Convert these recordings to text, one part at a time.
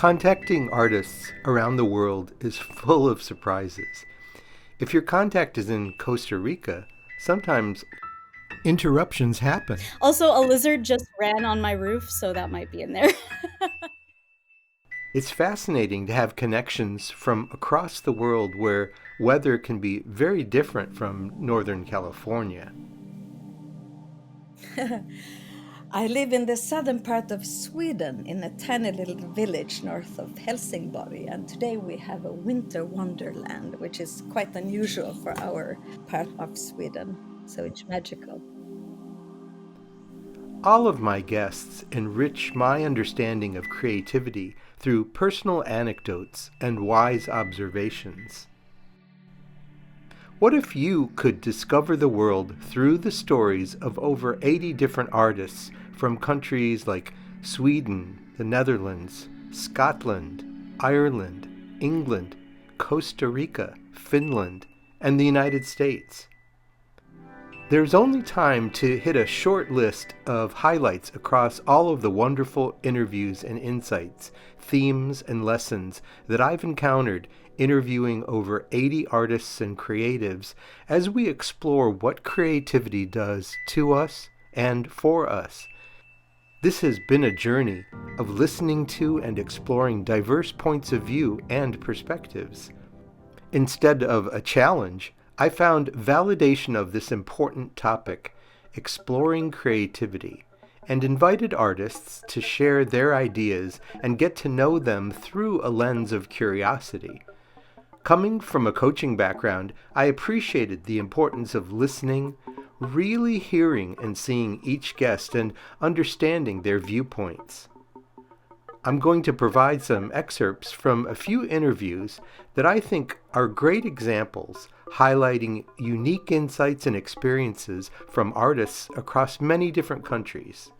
Contacting artists around the world is full of surprises. If your contact is in Costa Rica, sometimes interruptions happen. Also, a lizard just ran on my roof, so that might be in there. It's fascinating to have connections from across the world where weather can be very different from Northern California. I live in the southern part of Sweden in a tiny little village north of Helsingborg, and today we have a winter wonderland, which is quite unusual for our part of Sweden, so it's magical. All of my guests enrich my understanding of creativity through personal anecdotes and wise observations. What if you could discover the world through the stories of over 80 different artists from countries like Sweden, the Netherlands, Scotland, Ireland, England, Costa Rica, Finland, and the United States? There's only time to hit a short list of highlights across all of the wonderful interviews and insights, themes and lessons that I've encountered interviewing over 80 artists and creatives as we explore what creativity does to us and for us. This has been a journey of listening to and exploring diverse points of view and perspectives. Instead of a challenge, I found validation of this important topic, exploring creativity, and invited artists to share their ideas and get to know them through a lens of curiosity. Coming from a coaching background, I appreciated the importance of listening, really hearing and seeing each guest and understanding their viewpoints. I'm going to provide some excerpts from a few interviews that I think are great examples, highlighting unique insights and experiences from artists across many different countries.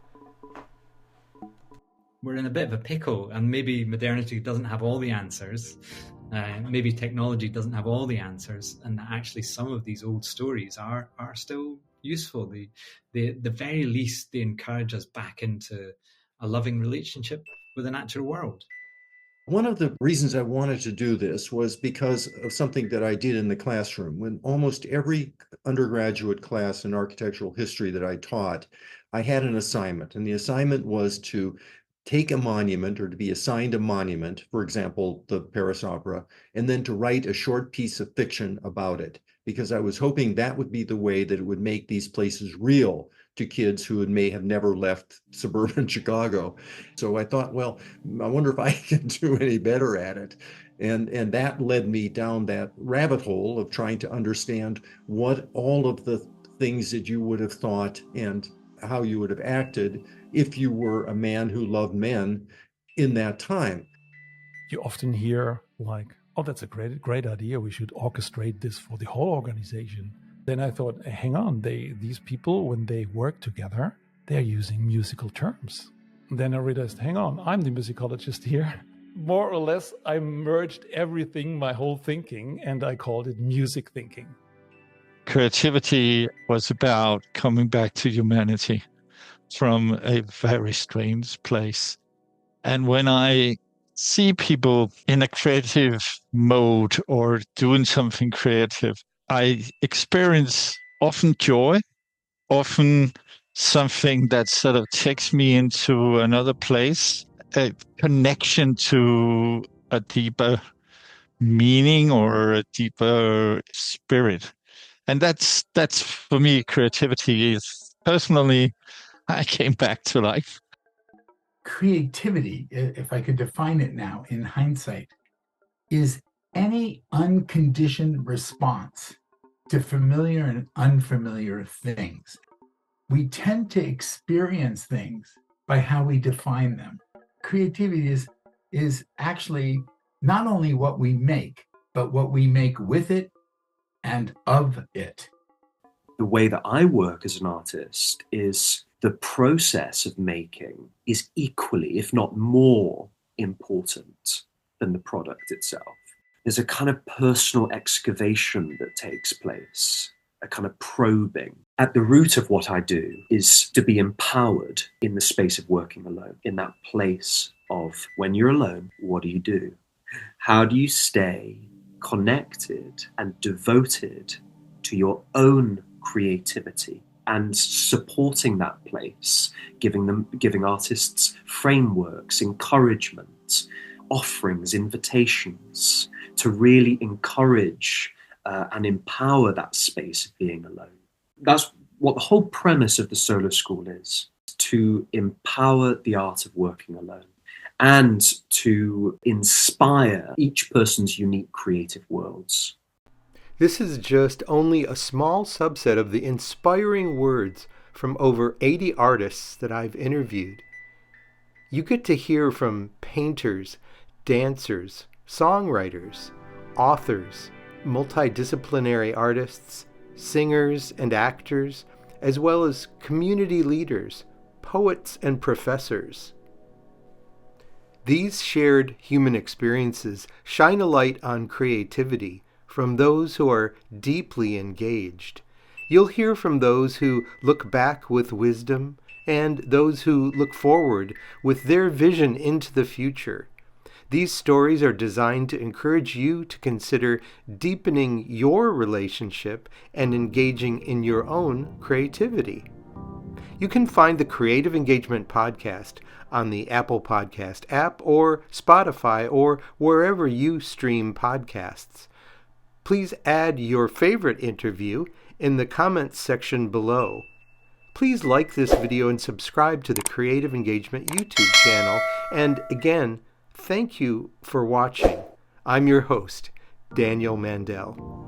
We're in a bit of a pickle, and maybe modernity doesn't have all the answers. Maybe technology doesn't have all the answers, and actually some of these old stories are still useful. The very least, they encourage us back into a loving relationship with the natural world. One of the reasons I wanted to do this was because of something that I did in the classroom. When almost every undergraduate class in architectural history that I taught, I had an assignment, and the assignment was to take a monument or to be assigned a monument, for example, the Paris Opera, and then to write a short piece of fiction about it, because I was hoping that would be the way that it would make these places real to kids who may have never left suburban Chicago. So I thought, well, I wonder if I can do any better at it. And that led me down that rabbit hole of trying to understand what all of the things that you would have thought and how you would have acted if you were a man who loved men in that time. You often hear like, oh, that's a great idea. We should orchestrate this for the whole organization. Then I thought, hang on, these people, when they work together, they're using musical terms. Then I realized, hang on, I'm the musicologist here. More or less, I merged everything, my whole thinking, and I called it music thinking. Creativity was about coming back to humanity from a very strange place. And when I see people in a creative mode or doing something creative, I experience often joy, often something that sort of takes me into another place, a connection to a deeper meaning or a deeper spirit. And that's for me, creativity is personally, I came back to life. Creativity, if I could define it now in hindsight, is any unconditioned response to familiar and unfamiliar things. We tend to experience things by how we define them. Creativity is actually not only what we make, but what we make with it and of it. The way that I work as an artist is the process of making is equally, if not more, important than the product itself. There's a kind of personal excavation that takes place, a kind of probing. At the root of what I do is to be empowered in the space of working alone, in that place of when you're alone, what do you do? How do you stay connected and devoted to your own creativity and supporting that place, giving artists frameworks, encouragement, offerings, invitations to really encourage and empower that space of being alone. That's what the whole premise of the solo school is, to empower the art of working alone and to inspire each person's unique creative worlds. This is just only a small subset of the inspiring words from over 80 artists that I've interviewed. You get to hear from painters, dancers, songwriters, authors, multidisciplinary artists, singers and actors, as well as community leaders, poets and professors. These shared human experiences shine a light on creativity from those who are deeply engaged. You'll hear from those who look back with wisdom and those who look forward with their vision into the future. These stories are designed to encourage you to consider deepening your relationship and engaging in your own creativity. You can find the Creative Engagement Podcast on the Apple Podcast app or Spotify or wherever you stream podcasts. Please add your favorite interview in the comments section below. Please like this video and subscribe to the Creative Engagement YouTube channel. And again, thank you for watching. I'm your host, Daniel Mandel.